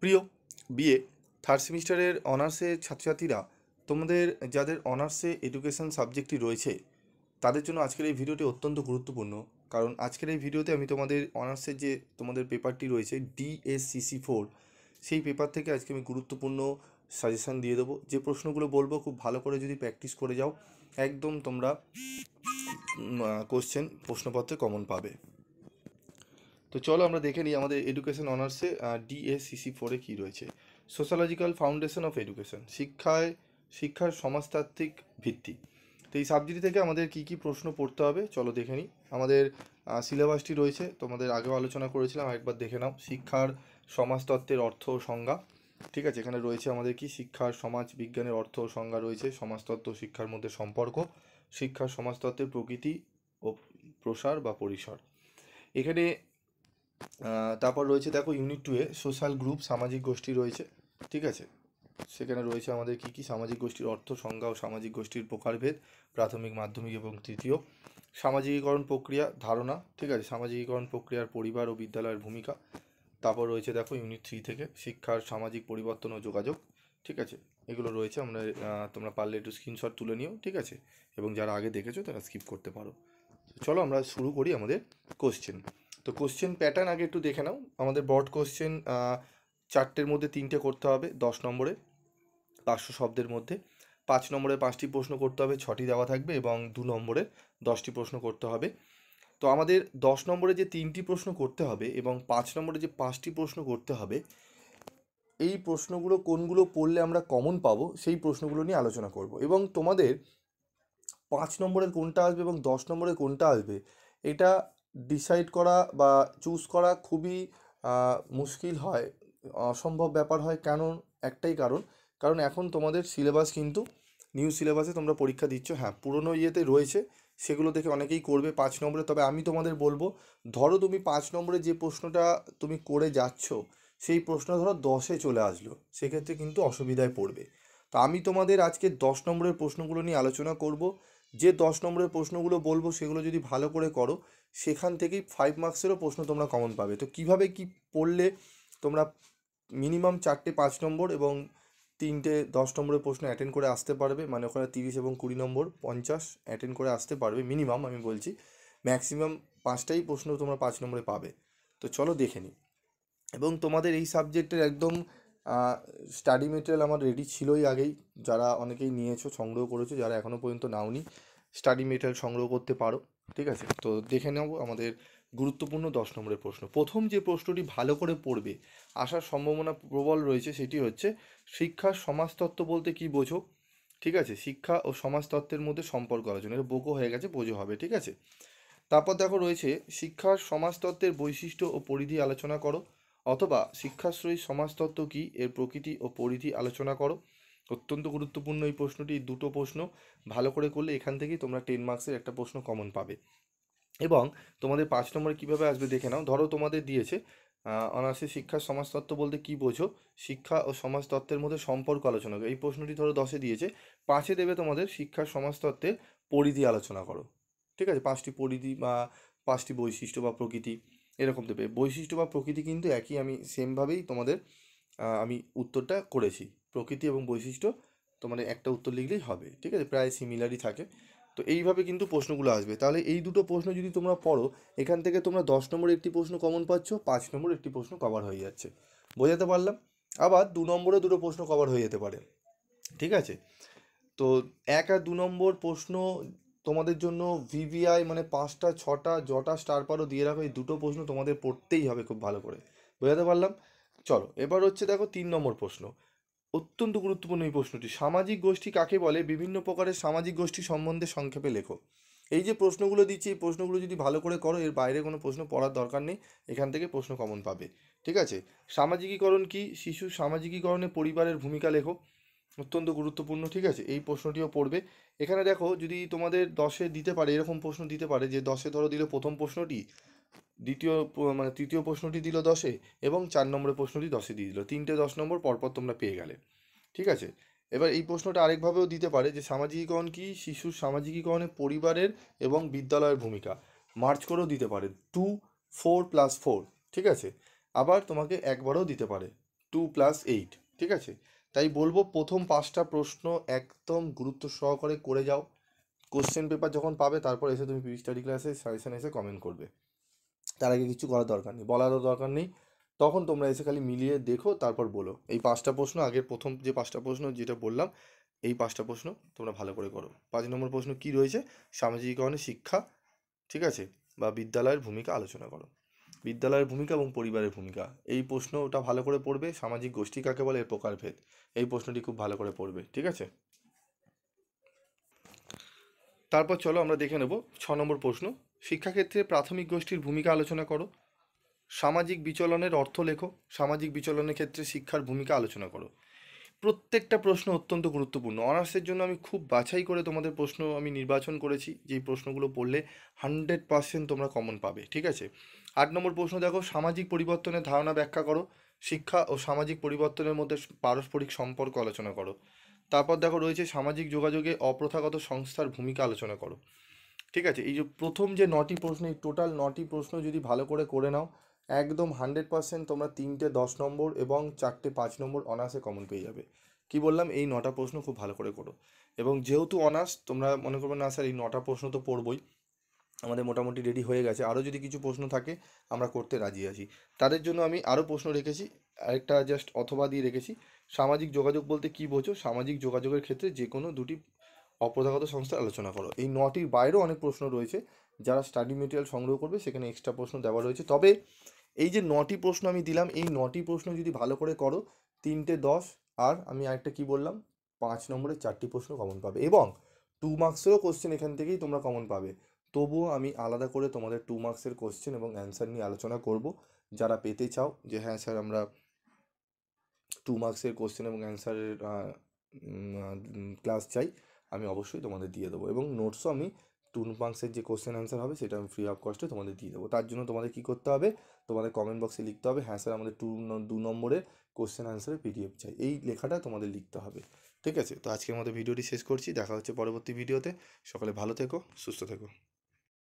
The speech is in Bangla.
প্রিয় বিএ থার্ড সেমিস্টারের অনার্সের ছাত্রছাত্রীরা, তোমাদের যাদের অনার্সে এডুকেশন সাবজেক্টটি রয়েছে তাদের জন্য আজকের এই ভিডিওটি অত্যন্ত গুরুত্বপূর্ণ। কারণ আজকের এই ভিডিওতে আমি তোমাদের অনার্সের যে তোমাদের পেপারটি রয়েছে DSCC4, সেই পেপার থেকে আজকে আমি গুরুত্বপূর্ণ সাজেশান দিয়ে দেবো। যে প্রশ্নগুলো বলবো খুব ভালো করে যদি প্র্যাকটিস করে যাও, একদম তোমরা প্রশ্নপত্রে কমন পাবে। তো চলো আমরা দেখে নিই আমাদের এডুকেশন অনার্সে DSCC4-এ কী রয়েছে। সোশ্যালজিক্যাল ফাউন্ডেশন অফ এডুকেশন, শিক্ষার সমাজতাত্ত্বিক ভিত্তি। তো এই সাবজেক্ট থেকে আমাদের কি কি প্রশ্ন পড়তে হবে চলো দেখে নিই। আমাদের সিলেবাসটি রয়েছে, তোমাদের আগেও আলোচনা করেছিলাম, একবার দেখে নাও। শিক্ষার সমাজতত্ত্বের অর্থ ও সংজ্ঞা, ঠিক আছে। এখানে রয়েছে আমাদের কি শিক্ষার সমাজ বিজ্ঞানের অর্থ ও সংজ্ঞা রয়েছে, সমাজতত্ত্ব ও শিক্ষার মধ্যে সম্পর্ক, শিক্ষার সমাজতত্ত্বের প্রকৃতি ও প্রসার বা পরিসর। এখানে তারপর রয়েছে দেখো ইউনিট 2-এ সোশ্যাল গ্রুপ, সামাজিক গোষ্ঠী রয়েছে, ঠিক আছে। সেখানে রয়েছে আমাদের কি কি সামাজিক গোষ্ঠীর অর্থ, সংজ্ঞা ও সামাজিক গোষ্ঠীর প্রকারভেদ, প্রাথমিক, মাধ্যমিক এবং তৃতীয়। সামাজিকীকরণ প্রক্রিয়া ধারণা, ঠিক আছে। সামাজিকীকরণ প্রক্রিয়ার পরিবার ও বিদ্যালয়ের ভূমিকা। তারপর রয়েছে দেখো ইউনিট 3 থেকে শিক্ষার সামাজিক পরিবর্তন ও যোগাযোগ, ঠিক আছে। এগুলো রয়েছে, আমরা তোমরা পারলে একটু স্ক্রিনশট তুলে নিও, ঠিক আছে। এবং যারা আগে দেখেছো তারা স্কিপ করতে পারো। চলো আমরা শুরু করি আমাদের কোশ্চেন। তো কোশ্চেন প্যাটার্ন আগে একটু দেখে নাও। আমাদের ব্রড কোশ্চেন 4টের মধ্যে 3টে করতে হবে 10 নম্বরে, 500 শব্দের মধ্যে। 5 নম্বরে 5টি প্রশ্ন করতে হবে, 6টি দেওয়া থাকবে, এবং 2 নম্বরে 10টি প্রশ্ন করতে হবে। তো আমাদের 10 নম্বরে যে 3টি প্রশ্ন করতে হবে এবং 5 নম্বরে যে 5টি প্রশ্ন করতে হবে, এই প্রশ্নগুলো কোনগুলো পড়লে আমরা কমন পাবো সেই প্রশ্নগুলো নিয়ে আলোচনা করব। এবং তোমাদের 5 নম্বরের কোনটা আসবে এবং 10 নম্বরের কোনটা আসবে এটা ডিসাইড করা বা চুজ করা খুবই মুশকিল হয়, অসম্ভব ব্যাপার হয়। কেন? একটাই কারণ এখন তোমাদের সিলেবাস কিন্তু নিউ সিলেবাসে তোমরা পরীক্ষা দিচ্ছ। হ্যাঁ, পুরনো ইয়েতে রয়েছে, সেগুলো দেখে অনেকেই করবে 5 নম্বরে। তবে আমি তোমাদের বলবো, ধরো তুমি 5 নম্বরে যে প্রশ্নটা তুমি করে যাচ্ছ সেই প্রশ্ন ধরো 10-এ চলে আসলো, সেক্ষেত্রে কিন্তু অসুবিধায় পড়বে। তো আমি তোমাদের আজকে 10 নম্বরের প্রশ্নগুলো নিয়ে আলোচনা করব। যে 10 নম্বরের প্রশ্নগুলো বলবো সেগুলো যদি ভালো করে করো, সেখান থেকেই 5 মার্কসেরও প্রশ্ন তোমরা কমন পাবে। তো কিভাবে কি পড়লে তোমরা মিনিমাম 4টে 5 নম্বর এবং 3টে 10 নম্বরের প্রশ্ন অ্যাটেন্ড করে আসতে পারবে, মানে ওখানে 30 এবং 20 নম্বর 50 অ্যাটেন্ড করে আসতে পারবে মিনিমাম, আমি বলছি। ম্যাক্সিমাম 5টাই প্রশ্ন তোমরা 5 নম্বরে পাবে। তো চলো দেখে নিই। এবং তোমাদের এই সাবজেক্টের একদম স্টাডি মেটেরিয়াল আমার রেডি ছিলই আগেই। যারা অনেকেই নিয়েছো, সংগ্রহ করেছো, যারা এখনও পর্যন্ত নাওনি, স্টাডি মেটেরিয়াল সংগ্রহ করতে পারো, ঠিক আছে। তো দেখে নেব আমাদের গুরুত্বপূর্ণ 10 নম্বরের প্রশ্ন। প্রথম যে প্রশ্নটি ভালো করে পড়বে, আসার সম্ভাবনা প্রবল রয়েছে, সেটি হচ্ছে শিক্ষার সমাজতত্ত্ব বলতে কী বোঝো, ঠিক আছে। শিক্ষা ও সমাজতত্ত্বের মধ্যে সম্পর্ক আলোচনা, এটা বোকো হয়ে গেছে, বোঝো হবে, ঠিক আছে। তারপর দেখো রয়েছে শিক্ষার সমাজতত্ত্বের বৈশিষ্ট্য ও পরিধি আলোচনা করো, অথবা শিক্ষাশ্রয়ী সমাজতত্ত্ব কী, এর প্রকৃতি ও পরিধি আলোচনা করো। অত্যন্ত গুরুত্বপূর্ণ এই প্রশ্নটি, দুটো প্রশ্ন ভালো করে করলে এখান থেকেই তোমরা 10 মার্কসের একটা প্রশ্ন কমন পাবে। এবং তোমাদের 5 নম্বরে কীভাবে আসবে দেখে নাও। ধরো তোমাদের দিয়েছে অনার্সে শিক্ষার সমাজতত্ত্ব বলতে কী বোঝো, শিক্ষা ও সমাজতত্ত্বের মধ্যে সম্পর্ক আলোচনা করো। এই প্রশ্নটি ধরো 10-এ দিয়েছে, 5-এ দেবে তোমাদের শিক্ষার সমাজতত্ত্বের পরিধি আলোচনা করো, ঠিক আছে। 5টি পরিধি বা 5টি বৈশিষ্ট্য বা প্রকৃতি এরকম দেবে। বৈশিষ্ট্য বা প্রকৃতি কিন্তু একই, আমি সেমভাবেই তোমাদের আমি উত্তরটা করেছি। প্রকৃতি এবং বৈশিষ্ট্য তোমাদের একটা উত্তর লিখলেই হবে, ঠিক আছে, প্রায় সিমিলারই থাকে। তো এইভাবে কিন্তু প্রশ্নগুলো আসবে। তাহলে এই দুটো প্রশ্ন যদি তোমরা পড়ো, এখান থেকে তোমরা 10 নম্বরে একটি প্রশ্ন কমন পাচ্ছ, 5 নম্বরে একটি প্রশ্ন কভার হয়ে যাচ্ছে। বোঝাতে পারলাম? আবার 2 নম্বরে দুটো প্রশ্ন কভার হয়ে যেতে পারে, ঠিক আছে। তো 1 আর 2 নম্বর প্রশ্ন তোমাদের জন্য ভিভিআই, মানে 5টা 6টা যটা স্টার পারো দিয়ে রাখো, এই দুটো প্রশ্ন তোমাদের পড়তেই হবে খুব ভালো করে। বোঝাতে পারলাম? চলো এবার হচ্ছে দেখো 3 নম্বর প্রশ্ন, অত্যন্ত গুরুত্বপূর্ণ এই প্রশ্নটি। সামাজিক গোষ্ঠী কাকে বলে, বিভিন্ন প্রকারের সামাজিক গোষ্ঠী সম্বন্ধে সংক্ষেপে লেখো। এই যে প্রশ্নগুলো দিচ্ছি, এই প্রশ্নগুলো যদি ভালো করে করো, এর বাইরে কোনো প্রশ্ন পড়ার দরকার নেই, এখান থেকে প্রশ্ন কমন পাবে, ঠিক আছে। সামাজিকীকরণ কি, শিশুর সামাজিকীকরণে পরিবারের ভূমিকা লেখো। অত্যন্ত গুরুত্বপূর্ণ, ঠিক আছে, এই প্রশ্নটিও পড়বে। এখানে দেখো যদি তোমাদের 10-এ দিতে পারে, এরকম প্রশ্ন দিতে পারে যে 10-এ ধরো দিল প্রথম প্রশ্নটি, মানে তৃতীয় প্রশ্নটি দিল 10-এ, এবং 4 নম্বরের প্রশ্নটি 10-এ দিয়ে দিল, 3টে 10 নম্বর পরপর তোমরা পেয়ে গেলে, ঠিক আছে। এবার এই প্রশ্নটা আরেকভাবেও দিতে পারে যে সামাজিকীকরণ কি, শিশুর সামাজিকীকরণে পরিবারের এবং বিদ্যালয়ের ভূমিকা। মার্চ করেও দিতে পারে, 2 4 + 4, ঠিক আছে। আবার তোমাকে একবারও দিতে পারে, 2+8, ঠিক আছে? তাই বলবো প্রথম 5টা প্রশ্ন একদম গুরুত্ব সহকারে করে যাও। কোশ্চেন পেপার যখন পাবে তারপর এসে তুমি প্রি স্টাডি ক্লাসে সাজেশন এসে কমেন্ট করবে। তার আগে কিছু করার দরকার নেই, বলারও দরকার নেই। তখন তোমরা এসে খালি মিলিয়ে দেখো, তারপর বলো। এই 5টা প্রশ্ন, আগের প্রথম যে 5টা প্রশ্ন যেটা বললাম, এই 5টা প্রশ্ন তোমরা ভালো করে করো। 5 নম্বর প্রশ্ন কি রয়েছে? সামাজিকীকরণে শিক্ষা, ঠিক আছে, বা বিদ্যালয়ের ভূমিকা আলোচনা করো। বিদ্যালয়ের ভূমিকা এবং পরিবারের ভূমিকা, এই প্রশ্নটা ভালো করে পড়বে। সামাজিক গোষ্ঠী কাকে বলে, এর প্রকারভেদ, এই প্রশ্নটি খুব ভালো করে পড়বে, ঠিক আছে? তারপর চলো আমরা দেখে নেব 6 নম্বর প্রশ্ন, শিক্ষাক্ষেত্রে প্রাথমিক গোষ্ঠীর ভূমিকা আলোচনা করো। সামাজিক বিচলনের অর্থ লেখো। সামাজিক বিচলনের ক্ষেত্রে শিক্ষার ভূমিকা আলোচনা করো। প্রত্যেকটা প্রশ্ন অত্যন্ত গুরুত্বপূর্ণ। অনার্সের জন্য আমি খুব বাছাই করে তোমাদের প্রশ্ন আমি নির্বাচন করেছি, যেই প্রশ্নগুলো পড়লে 100% তোমরা কমন পাবে, ঠিক আছে? 8 নম্বর প্রশ্ন দেখো, সামাজিক পরিবর্তনের ধারণা ব্যাখ্যা করো। শিক্ষা ও সামাজিক পরিবর্তনের মধ্যে পারস্পরিক সম্পর্ক আলোচনা করো। তারপর দেখো রয়েছে সামাজিক যোগাযোগে অপ্রথাগত সংস্থার ভূমিকা আলোচনা করো, ঠিক আছে? এই যে প্রথম যে 9টি প্রশ্ন, এই টোটাল 9টি প্রশ্ন যদি ভালো করে নাও, একদম 100% তোমরা 3টে 10 নম্বর এবং 4টে 5 নম্বর অনার্সে কমন পেয়ে যাবে। কি বললাম, এই 9টা প্রশ্ন খুব ভালো করে করো। এবং যেহেতু অনার্স, তোমরা মনে করবে না স্যার এই 9টা প্রশ্ন তো পড়বই, আমাদের মোটামুটি রেডি হয়ে গেছে, আরও যদি কিছু প্রশ্ন থাকে আমরা করতে রাজি আছি। তাদের জন্য আমি আরও প্রশ্ন রেখেছি, আরেকটা জাস্ট অথবা দিয়ে রেখেছি। সামাজিক যোগাযোগ বলতে কী বোঝো? সামাজিক যোগাযোগের ক্ষেত্রে যে কোনো দুটি অপ্রথাগত সংস্থার আলোচনা করো। এই 9টির বাইরেও অনেক প্রশ্ন রয়েছে, যারা স্টাডি মেটেরিয়াল সংগ্রহ করবে সেখানে এক্সট্রা প্রশ্ন দেওয়া রয়েছে। তবে এই যে 9টি প্রশ্ন আমি দিলাম, এই 9টি প্রশ্ন যদি ভালো করে করো, 3টে 10, আর আমি আরেকটা কি বললাম, 5 নম্বরের 4টি প্রশ্ন কমন পাবে, এবং 2 মার্কসেরও কোশ্চেন এখান থেকেই তোমরা কমন পাবে। তবুও আমি আলাদা করে তোমাদের 2 মার্কসের কোশ্চেন এবং অ্যান্সার নিয়ে আলোচনা করব। যারা পেতে চাও যে হ্যাঁ স্যার আমরা 2 মার্কসের কোশ্চেন এবং অ্যান্সারের ক্লাস চাই, আমি অবশ্যই তোমাদের দিয়ে দেবো। এবং নোটসও আমি 2 মার্কসের যে কোশ্চেন অ্যান্সার হবে সেটা আমি ফ্রি অফ কস্টে তোমাদের দিয়ে দেবো। তার জন্য তোমাদের কী করতে হবে, তোমাদের কমেন্ট বক্সে লিখতে হবে হ্যাঁ স্যার আমাদের 2 নম্বরের কোশ্চেন অ্যান্সারের পিডিএফ চাই, এই লেখাটা তোমাদের লিখতে হবে, ঠিক আছে? তো আজকের মতো ভিডিওটি শেষ করছি, দেখা হচ্ছে পরবর্তী ভিডিওতে। সকলে ভালো থেকো, সুস্থ থেকো।